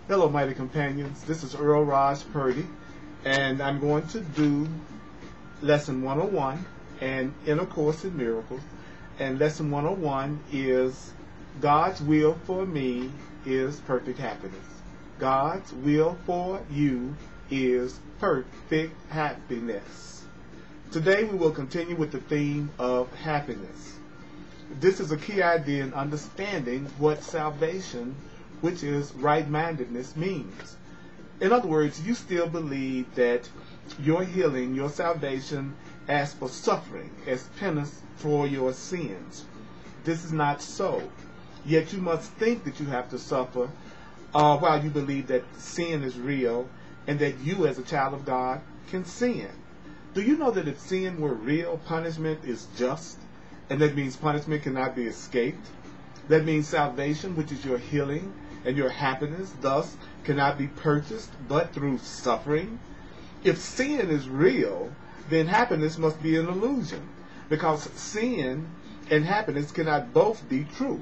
Hello, mighty companions. This is Earl Purdy, and I'm going to do Lesson 101 and Inner Course in Miracles. And Lesson 101 is God's will for me is perfect happiness. God's will for you is perfect happiness. Today we will continue with the theme of happiness. This is a key idea in understanding what salvation, which is right-mindedness, means. In other words, you still believe that your healing, your salvation, asks for suffering as penance for your sins. This is not so. Yet you must think that you have to suffer while you believe that sin is real and that you as a child of God can sin. Do you know that if sin were real, punishment is just? And that means punishment cannot be escaped. That means salvation, which is your healing and your happiness, thus cannot be purchased but through suffering. If sin is real, then happiness must be an illusion, because sin and happiness cannot both be true.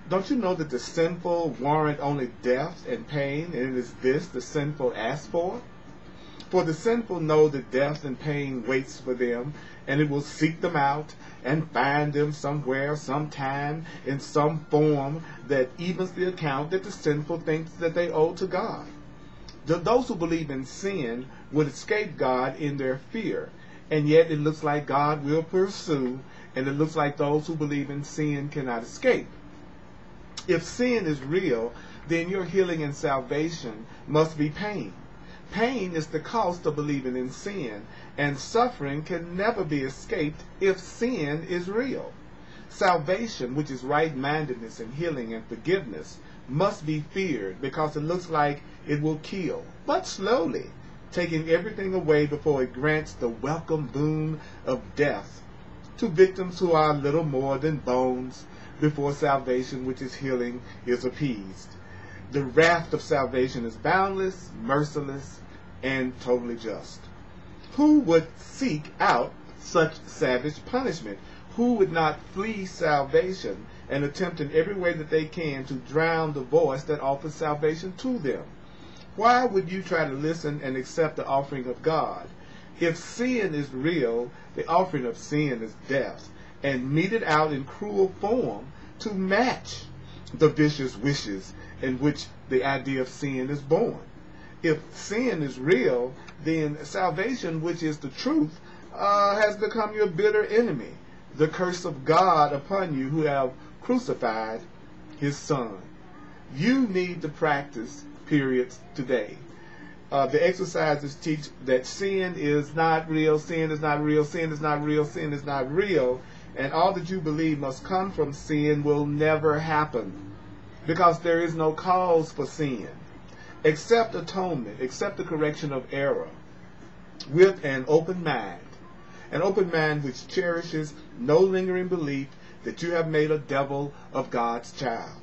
Don't you know that the sinful warrant only death and pain, and it is this the sinful ask for? For the sinful know that death and pain waits for them, and it will seek them out and find them somewhere, sometime, in some form that evens the account that the sinful thinks that they owe to God. Those who believe in sin would escape God in their fear, and yet it looks like God will pursue, and it looks like those who believe in sin cannot escape. If sin is real, then your healing and salvation must be pain. Pain is the cost of believing in sin, and suffering can never be escaped if sin is real. Salvation, which is right-mindedness and healing and forgiveness, must be feared because it looks like it will kill, but slowly, taking everything away before it grants the welcome boon of death to victims who are little more than bones before salvation, which is healing, is appeased. The wrath of salvation is boundless, merciless, and totally just. Who would seek out such savage punishment? Who would not flee salvation and attempt in every way that they can to drown the voice that offers salvation to them? Why would you try to listen and accept the offering of God? If sin is real, the offering of sin is death, and meted out in cruel form to match the vicious wishes in which the idea of sin is born. If sin is real, then salvation, which is the truth, has become your bitter enemy, the curse of God upon you who have crucified his son. You need to practice periods today. The exercises teach that sin is not real, sin is not real, sin is not real, sin is not real, and all that you believe must come from sin will never happen, because there is no cause for sin. Accept atonement, accept the correction of error with an open mind which cherishes no lingering belief that you have made a devil of God's child.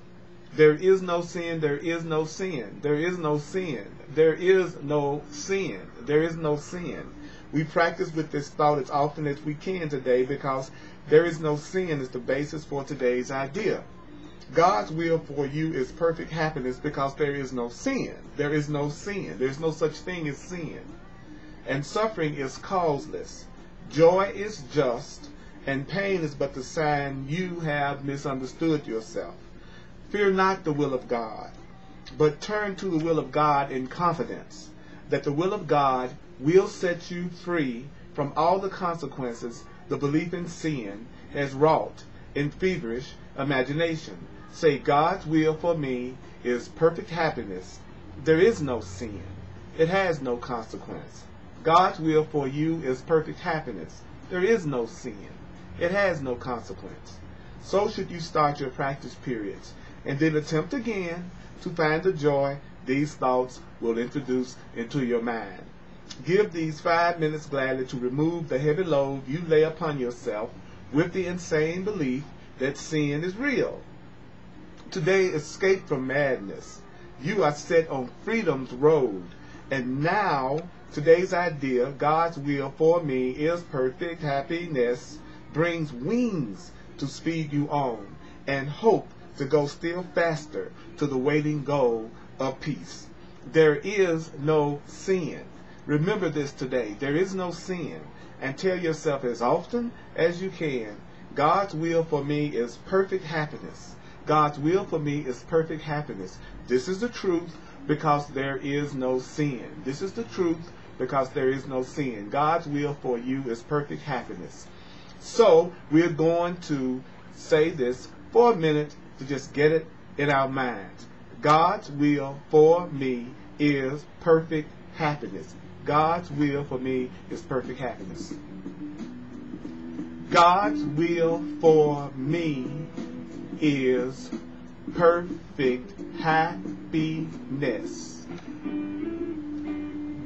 There is no sin, there is no sin, there is no sin, there is no sin, there is no sin. We practice with this thought as often as we can today, because there is no sin is the basis for today's idea. God's will for you is perfect happiness because there is no sin. There is no sin. There is no such thing as sin. And suffering is causeless. Joy is just, and pain is but the sign you have misunderstood yourself. Fear not the will of God, but turn to the will of God in confidence, that the will of God will set you free from all the consequences the belief in sin has wrought in feverish imagination. Say, God's will for me is perfect happiness. There is no sin. It has no consequence. God's will for you is perfect happiness. There is no sin. It has no consequence. So should you start your practice periods, and then attempt again to find the joy these thoughts will introduce into your mind. Give these 5 minutes gladly to remove the heavy load you lay upon yourself with the insane belief that sin is real. Today, escape from madness. You are set on freedom's road. And now, today's idea, God's will for me is perfect happiness, brings wings to speed you on, and hope to go still faster to the waiting goal of peace. There is no sin. Remember this today. There is no sin. And tell yourself as often as you can, God's will for me is perfect happiness. God's will for me is perfect happiness. This is the truth because there is no sin. This is the truth because there is no sin. God's will for you is perfect happiness. So we're going to say this for a minute to just get it in our minds. God's will for me is perfect happiness. God's will for me is perfect happiness. God's will for me is perfect happiness.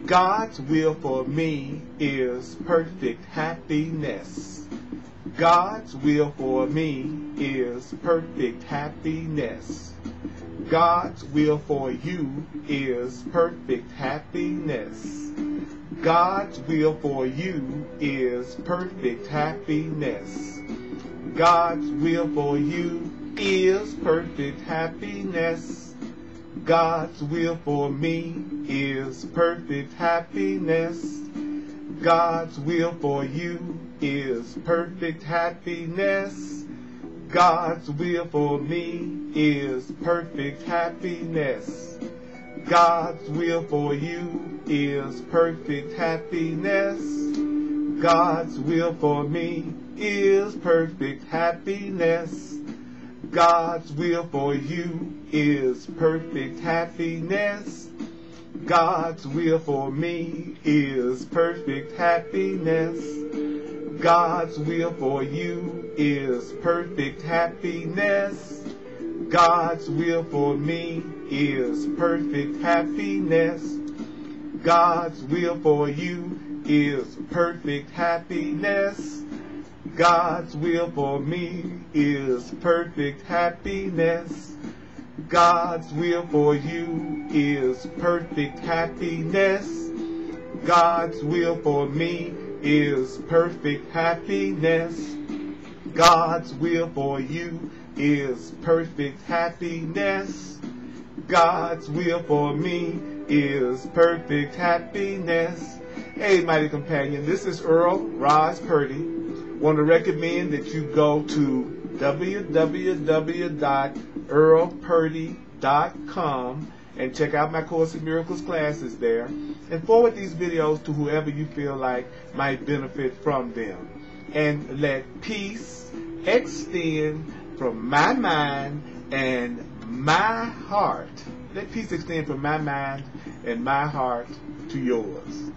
God's will for me is perfect happiness. God's will for me is perfect happiness. God's will for you is perfect happiness. God's will for you is perfect happiness. God's will for you is perfect happiness. God's will for me is perfect happiness. God's will for you is perfect happiness. God's will for me is perfect happiness. God's will for you is perfect happiness. God's will for me is perfect happiness. God's will for you is perfect happiness. God's will for me is perfect happiness. God's will for you is perfect happiness. God's will for me is perfect happiness. God's will for you is perfect happiness. God's will for me is perfect happiness. God's will for you is perfect happiness. God's will for me is perfect happiness. God's will for you is perfect happiness. God's will for me is perfect happiness. Hey, mighty companion, this is Earl Purdy. Want to recommend that you go to www.earlpurdy.com and check out my Course in Miracles classes there, and forward these videos to whoever you feel like might benefit from them. And let peace extend from my mind and my heart. Let peace extend from my mind and my heart to yours.